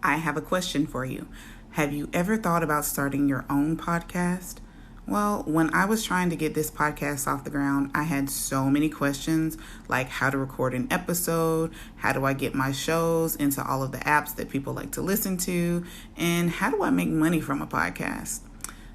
I have a question for you. Have you ever thought about starting your own podcast? Well, when I was trying to get this podcast off the ground, I had so many questions like how to record an episode, how do I get my shows into all of the apps that people like to listen to, and how do I make money from a podcast?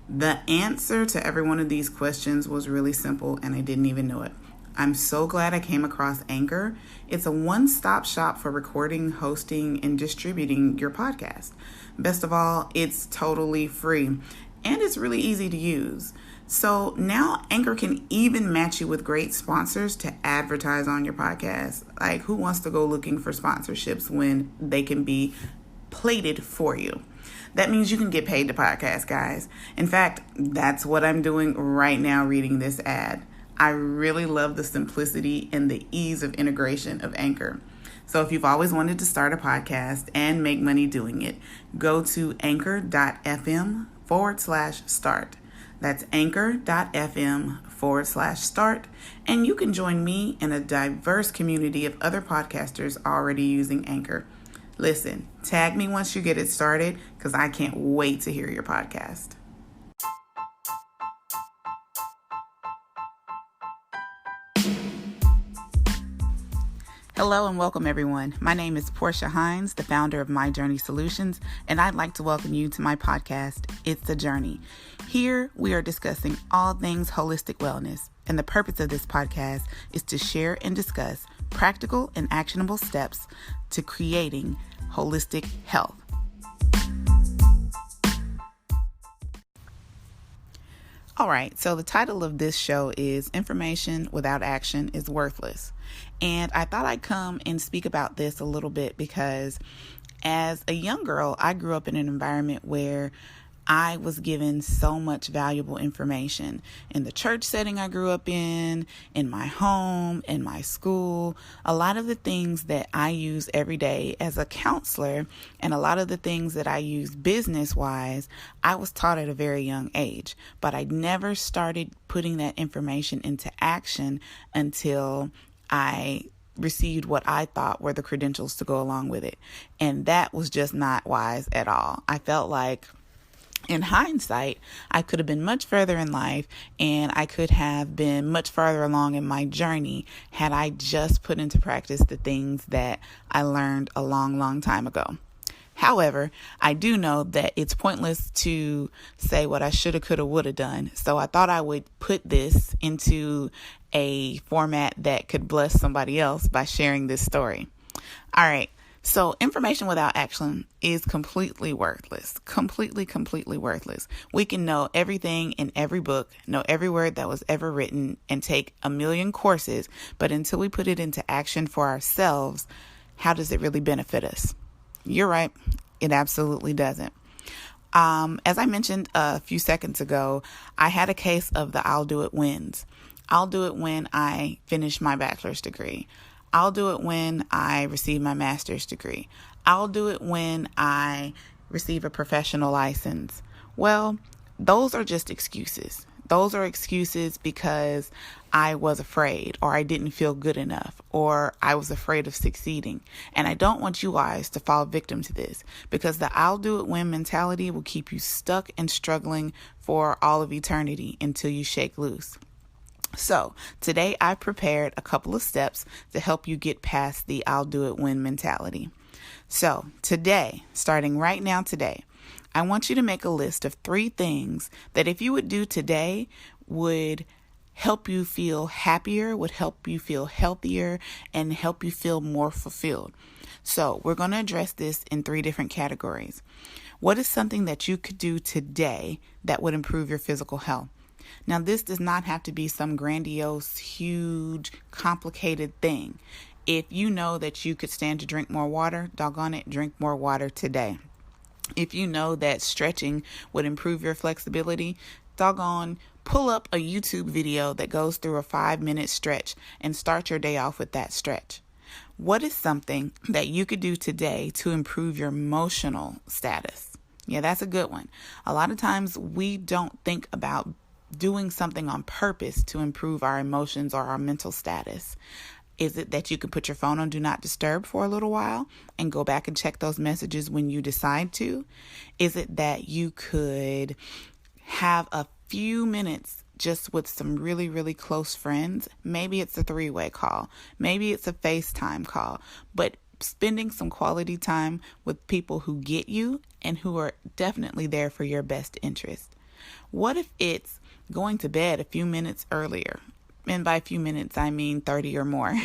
The answer to every one of these questions was really simple, and I didn't even know it. I'm so glad I came across Anchor. It's a one-stop shop for recording, hosting, and distributing your podcast. Best of all, it's totally free, and it's really easy to use. So now Anchor can even match you with great sponsors to advertise on your podcast. Like, who wants to go looking for sponsorships when they can be plated for you? That means you can get paid to podcast, guys. In fact, that's what I'm doing right now reading this ad. I really love the simplicity and the ease of integration of Anchor. So if you've always wanted to start a podcast and make money doing it, go to anchor.fm/start. That's anchor.fm/start. And you can join me and a diverse community of other podcasters already using Anchor. Listen, tag me once you get it started because I can't wait to hear your podcast. Hello and welcome everyone. My name is Portia Hines, the founder of My Journey Solutions, and I'd like to welcome you to my podcast, It's a Journey. Here we are discussing all things holistic wellness, and the purpose of this podcast is to share and discuss practical and actionable steps to creating holistic health. All right, so the title of this show is Information Without Action is Worthless. And I thought I'd come and speak about this a little bit because as a young girl, I grew up in an environment where I was given so much valuable information in the church setting I grew up in my home, in my school. A lot of the things that I use every day as a counselor and a lot of the things that I use business-wise, I was taught at a very young age. But I never started putting that information into action until I received what I thought were the credentials to go along with it. And that was just not wise at all. I felt like in hindsight, I could have been much further in life and I could have been much farther along in my journey had I just put into practice the things that I learned a long, long time ago. However, I do know that it's pointless to say what I shoulda, coulda, woulda done. So I thought I would put this into a format that could bless somebody else by sharing this story. All right. So information without action is completely worthless, completely worthless. We can know everything in every book, know every word that was ever written, and take a million courses. But until we put it into action for ourselves, how does it really benefit us? You're right. It absolutely doesn't. As I mentioned a few seconds ago, I had a case of the I'll do it wins. I'll do it when I finish my bachelor's degree. I'll do it when I receive my master's degree. I'll do it when I receive a professional license. Well, those are just excuses. Those are excuses because I was afraid or I didn't feel good enough or I was afraid of succeeding. And I don't want you guys to fall victim to this because the I'll do it when mentality will keep you stuck and struggling for all of eternity until you shake loose. So today I prepared a couple of steps to help you get past the I'll do it when mentality. So today, starting right now today, I want you to make a list of 3 things that if you would do today would help you feel happier, would help you feel healthier, and help you feel more fulfilled. So we're going to address this in 3 different categories. What is something that you could do today that would improve your physical health? Now, this does not have to be some grandiose, huge, complicated thing. If you know that you could stand to drink more water, doggone it, drink more water today. If you know that stretching would improve your flexibility, doggone, pull up a YouTube video that goes through a 5-minute stretch and start your day off with that stretch. What is something that you could do today to improve your emotional status? Yeah, that's a good one. A lot of times we don't think about doing something on purpose to improve our emotions or our mental status. Is it that you can put your phone on Do Not Disturb for a little while and go back and check those messages when you decide to? Is it that you could have a few minutes just with some really, really close friends? Maybe it's a 3-way call. Maybe it's a FaceTime call. But spending some quality time with people who get you and who are definitely there for your best interest. What if it's going to bed a few minutes earlier? And by a few minutes, I mean 30 or more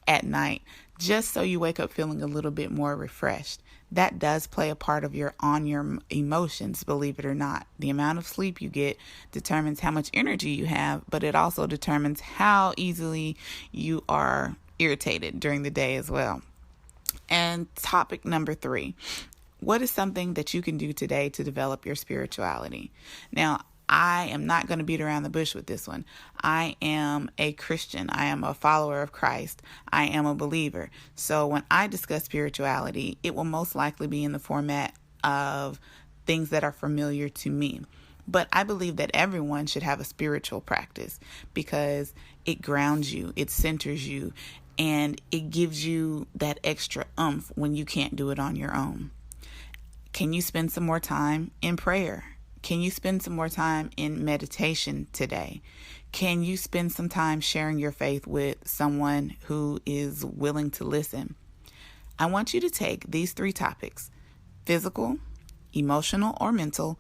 at night, just so you wake up feeling a little bit more refreshed. That does play a part of your emotions, believe it or not. The amount of sleep you get determines how much energy you have, but it also determines how easily you are irritated during the day as well. And topic number 3, what is something that you can do today to develop your spirituality? Now, I am not going to beat around the bush with this one. I am a Christian. I am a follower of Christ. I am a believer. So when I discuss spirituality, it will most likely be in the format of things that are familiar to me. But I believe that everyone should have a spiritual practice because it grounds you, it centers you, and it gives you that extra oomph when you can't do it on your own. Can you spend some more time in prayer? Can you spend some more time in meditation today? Can you spend some time sharing your faith with someone who is willing to listen? I want you to take these 3 topics: physical, emotional or mental,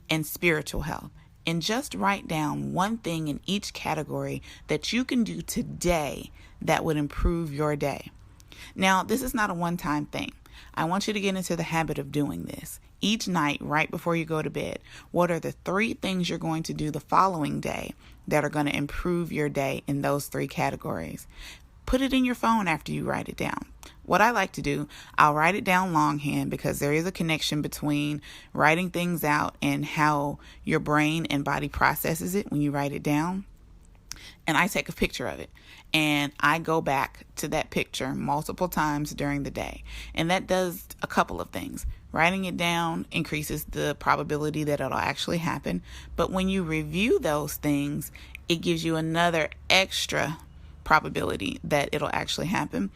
and spiritual health, and just write down one thing in each category that you can do today that would improve your day. Now, this is not a one-time thing. I want you to get into the habit of doing this. Each night, right before you go to bed, what are the 3 things you're going to do the following day that are going to improve your day in those 3 categories? Put it in your phone after you write it down. What I like to do, I'll write it down longhand because there is a connection between writing things out and how your brain and body processes it when you write it down. And I take a picture of it and I go back to that picture multiple times during the day. And that does a couple of things. Writing it down increases the probability that it'll actually happen. But when you review those things, it gives you another extra probability that it'll actually happen.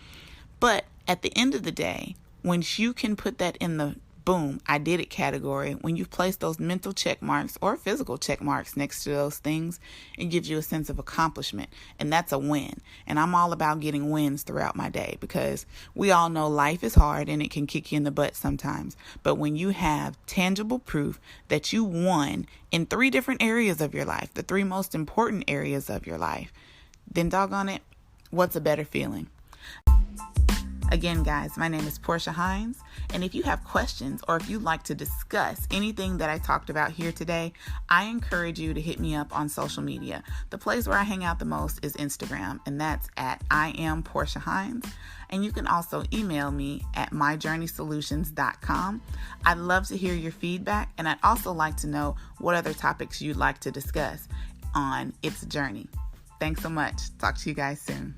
But at the end of the day, once you can put that in the boom, I did it category, when you place those mental check marks or physical check marks next to those things, it gives you a sense of accomplishment. And that's a win. And I'm all about getting wins throughout my day because we all know life is hard and it can kick you in the butt sometimes. But when you have tangible proof that you won in 3 different areas of your life, the 3 most important areas of your life, then doggone it, what's a better feeling? Again, guys, my name is Portia Hines, and if you have questions or if you'd like to discuss anything that I talked about here today, I encourage you to hit me up on social media. The place where I hang out the most is Instagram, and that's at I am Portia Hines. And you can also email me at myjourneysolutions.com. I'd love to hear your feedback, and I'd also like to know what other topics you'd like to discuss on It's a Journey. Thanks so much. Talk to you guys soon.